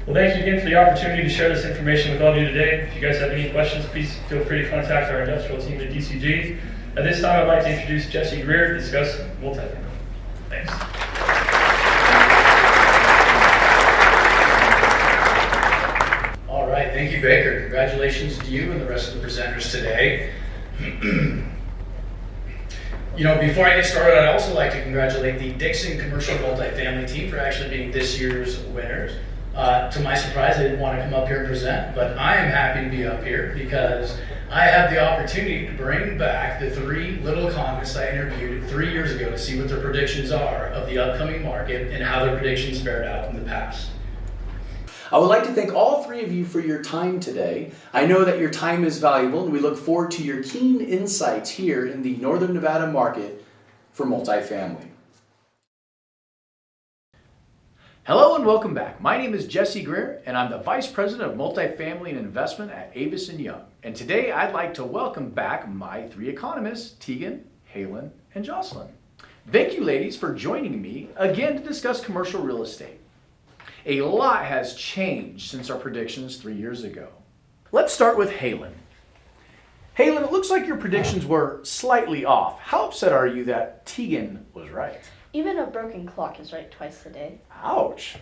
Well, thank you again for the opportunity to share this information with all of you today. If you guys have any questions, please feel free to contact our industrial team at DCG. At this time, I'd like to introduce Jesse Greer to discuss multifamily. Thanks. All right, thank you, Baker. Congratulations to you and the rest of the presenters today. Before I get started, I'd also like to congratulate the Dixon Commercial Multifamily team for actually being this year's winners. To my surprise, they didn't want to come up here and present, but I am happy to be up here because I have the opportunity to bring back the three little economists I interviewed 3 years ago to see what their predictions are of the upcoming market and how their predictions fared out in the past. I would like to thank all three of you for your time today. I know that your time is valuable, and we look forward to your keen insights here in the Northern Nevada market for multifamily. Hello and welcome back. My name is Jesse Greer, and I'm the Vice President of Multifamily and Investment at Avison Young. And today I'd like to welcome back my three economists, Tegan, Halen, and Jocelyn. Thank you, ladies, for joining me again to discuss commercial real estate. A lot has changed since our predictions 3 years ago. Let's start with Halen. Halen, it looks like your predictions were slightly off. How upset are you that Tegan was right? Even a broken clock is right twice a day. Ouch.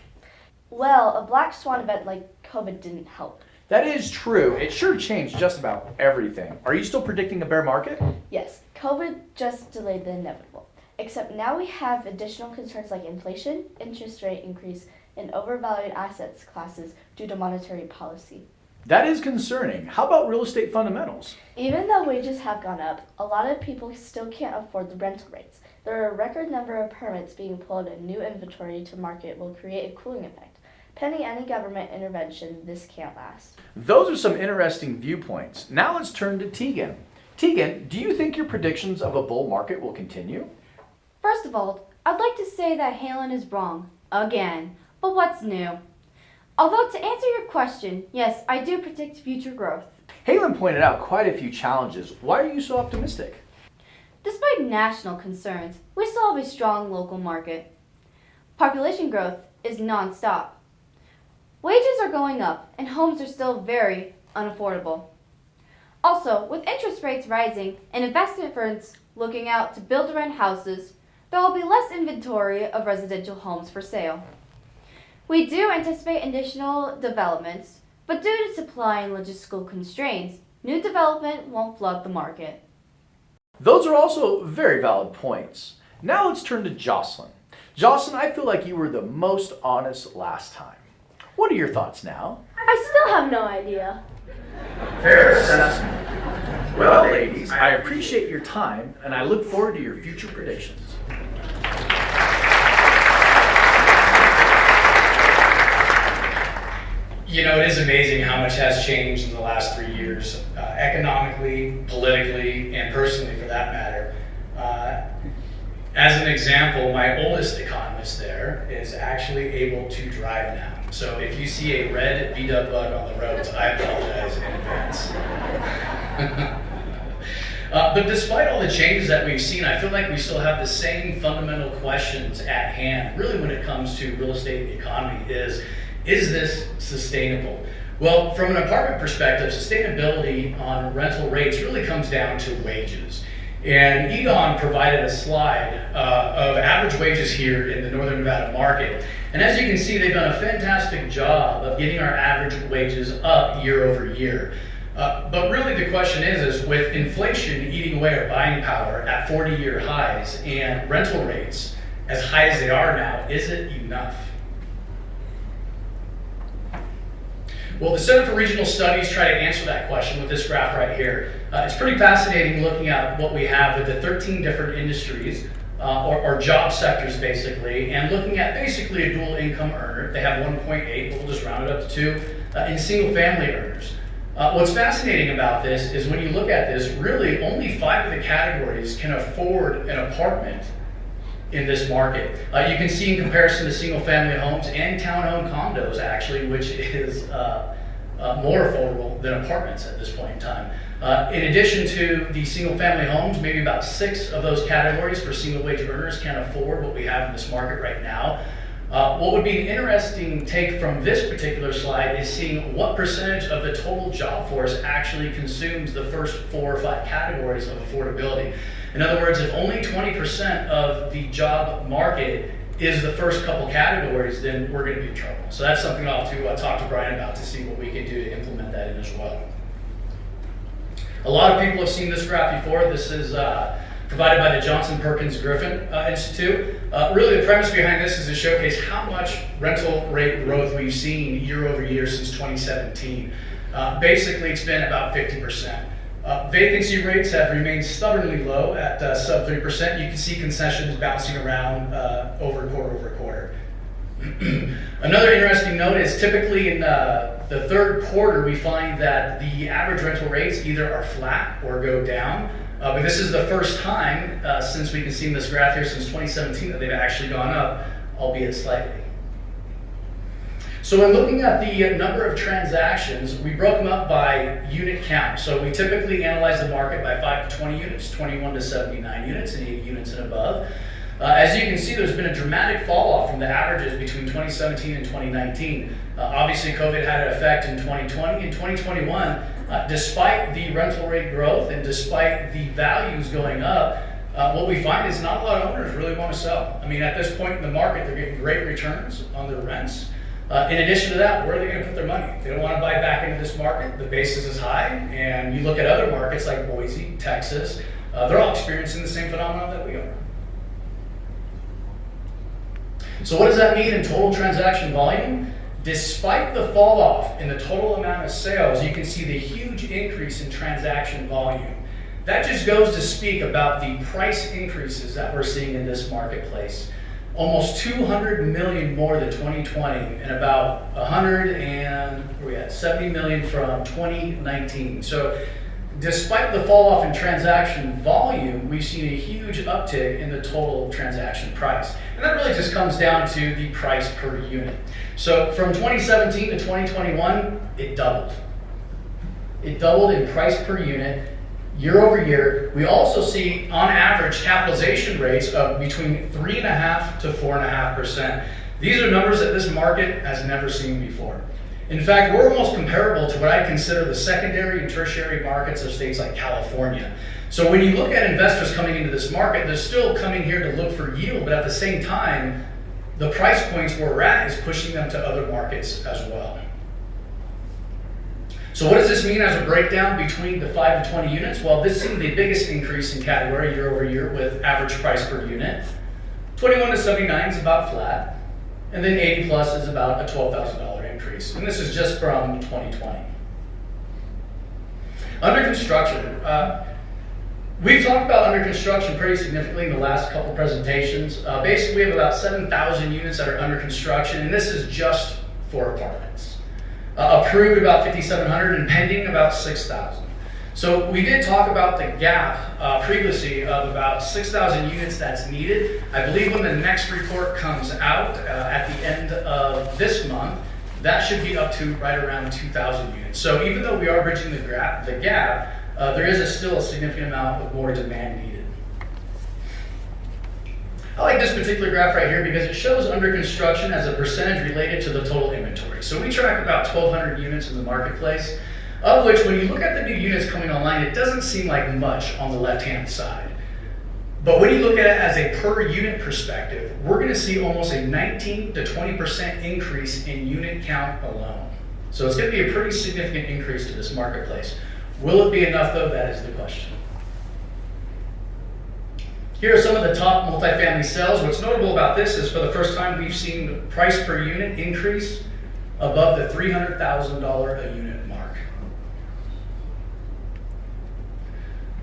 Well, a black swan event like COVID didn't help. That is true. It sure changed just about everything. Are you still predicting a bear market? Yes, COVID just delayed the inevitable. Except now we have additional concerns like inflation, interest rate increase, and overvalued assets classes due to monetary policy. That is concerning. How about real estate fundamentals? Even though wages have gone up, a lot of people still can't afford the rental rates. There are a record number of permits being pulled and new inventory to market will create a cooling effect. Pending any government intervention, this can't last. Those are some interesting viewpoints. Now let's turn to Tegan. Tegan, do you think your predictions of a bull market will continue? First of all, I'd like to say that Halen is wrong. Again. But what's new? Although to answer your question, yes, I do predict future growth. Halen pointed out quite a few challenges. Why are you so optimistic? Despite national concerns, we still have a strong local market. Population growth is non-stop. Wages are going up and homes are still very unaffordable. Also, with interest rates rising and investment firms looking out to build-to-rent houses, there will be less inventory of residential homes for sale. We do anticipate additional developments, but due to supply and logistical constraints, new development won't flood the market. Those are also very valid points. Now let's turn to Jocelyn. Jocelyn, I feel like you were the most honest last time. What are your thoughts now? I still have no idea. Fair assessment. Well, ladies, I appreciate your time, and I look forward to your future predictions. It is amazing how much has changed in the last 3 years, economically, politically, and personally for that matter. As an example, my oldest economist there is actually able to drive now. So if you see a red VW bug on the roads, I apologize in advance. But despite all the changes that we've seen, I feel like we still have the same fundamental questions at hand, really when it comes to real estate and the economy is this sustainable? Well, from an apartment perspective, sustainability on rental rates really comes down to wages. And Egon provided a slide of average wages here in the Northern Nevada market. And as you can see, they've done a fantastic job of getting our average wages up year over year. But really the question is with inflation eating away our buying power at 40-year highs and rental rates as high as they are now, is it enough? Well, the Center for Regional Studies try to answer that question with this graph right here. It's pretty fascinating looking at what we have with the 13 different industries, or job sectors basically, and looking at basically a dual income earner. They have 1.8, but we'll just round it up to 2, in single family earners. What's fascinating about this is when you look at this, really only 5 of the categories can afford an apartment in this market. You can see in comparison to single-family homes and townhome condos, actually, which is more affordable than apartments at this point in time. In addition to the single-family homes, maybe about 6 of those categories for single-wage earners can afford what we have in this market right now. What would be an interesting take from this particular slide is seeing what percentage of the total job force actually consumes the first 4 or 5 categories of affordability. In other words, if only 20% of the job market is the first couple categories, then we're going to be in trouble. So that's something I'll have to talk to Brian about to see what we can do to implement that in as well. A lot of people have seen this graph before. This is provided by the Johnson Perkins Griffin Institute. Really the premise behind this is to showcase how much rental rate growth we've seen year over year since 2017. Basically, it's been about 50%. Vacancy rates have remained stubbornly low at sub 3%. You can see concessions bouncing around over quarter. Another interesting note is typically in the third quarter, we find that the average rental rates either are flat or go down. But this is the first time since we can see in this graph here since 2017 that they've actually gone up, albeit slightly. So when looking at the number of transactions, we broke them up by unit count. So we typically analyze the market by 5 to 20 units, 21 to 79 units, and 80 units and above. As you can see, there's been a dramatic fall off from the averages between 2017 and 2019. Obviously, COVID had an effect in 2020 and 2021. Despite the rental rate growth and despite the values going up, what we find is not a lot of owners really want to sell. I mean, at this point in the market, they're getting great returns on their rents. In addition to that, where are they going to put their money? They don't want to buy back into this market. The basis is high, and you look at other markets like Boise, Texas, they're all experiencing the same phenomenon that we are. So what does that mean in total transaction volume? Despite the fall off in the total amount of sales, you can see the huge increase in transaction volume. That just goes to speak about the price increases that we're seeing in this marketplace. Almost 200 million more than 2020 and about 70 million from 2019. So despite the fall off in transaction volume, we've seen a huge uptick in the total transaction price. And that really just comes down to the price per unit. So from 2017 to 2021, it doubled. It doubled in price per unit year over year. We also see, on average, capitalization rates of between 3.5% to 4.5%. These are numbers that this market has never seen before. In fact, we're almost comparable to what I consider the secondary and tertiary markets of states like California. So when you look at investors coming into this market, they're still coming here to look for yield, but at the same time, the price points where we're at is pushing them to other markets as well. So what does this mean as a breakdown between the 5 to 20 units? Well, this is the biggest increase in category year over year with average price per unit. 21 to 79 is about flat, and then 80 plus is about a $12,000 increase. And this is just from 2020. Under construction, we've talked about under construction pretty significantly in the last couple presentations. Basically, we have about 7,000 units that are under construction, and this is just for apartments. Approved about 5,700 and pending about 6,000. So we did talk about the gap previously of about 6,000 units that's needed. I believe when the next report comes out at the end of this month, that should be up to right around 2,000 units. So even though we are bridging the gap, there is still a significant amount of more demand needed. I like this particular graph right here because it shows under construction as a percentage related to the total inventory. So we track about 1,200 units in the marketplace, of which when you look at the new units coming online, it doesn't seem like much on the left-hand side. But when you look at it as a per unit perspective, we're going to see almost a 19 to 20% increase in unit count alone. So it's going to be a pretty significant increase to this marketplace. Will it be enough though? That is the question. Here are some of the top multifamily sales. What's notable about this is for the first time we've seen the price per unit increase above the $300,000 a unit mark.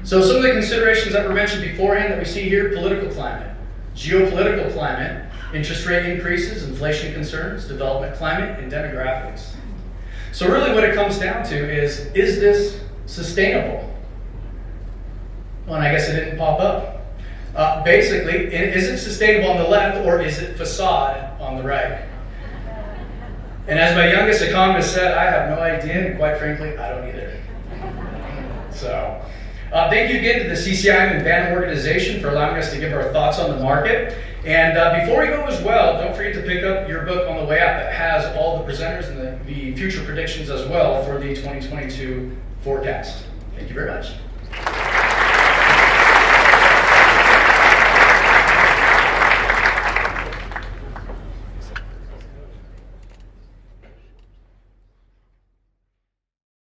So some of the considerations that were mentioned beforehand that we see here: political climate, geopolitical climate, interest rate increases, inflation concerns, development climate, and demographics. So really what it comes down to is this sustainable? Well, and I guess it didn't pop up. Basically, is it sustainable on the left or is it facade on the right? And as my youngest economist said, I have no idea, and quite frankly, I don't either. Thank you again to the CCIM and BANN organization for allowing us to give our thoughts on the market. And before we go as well, don't forget to pick up your book on the way out that has all the presenters and the future predictions as well for the 2022 forecast. Thank you very much.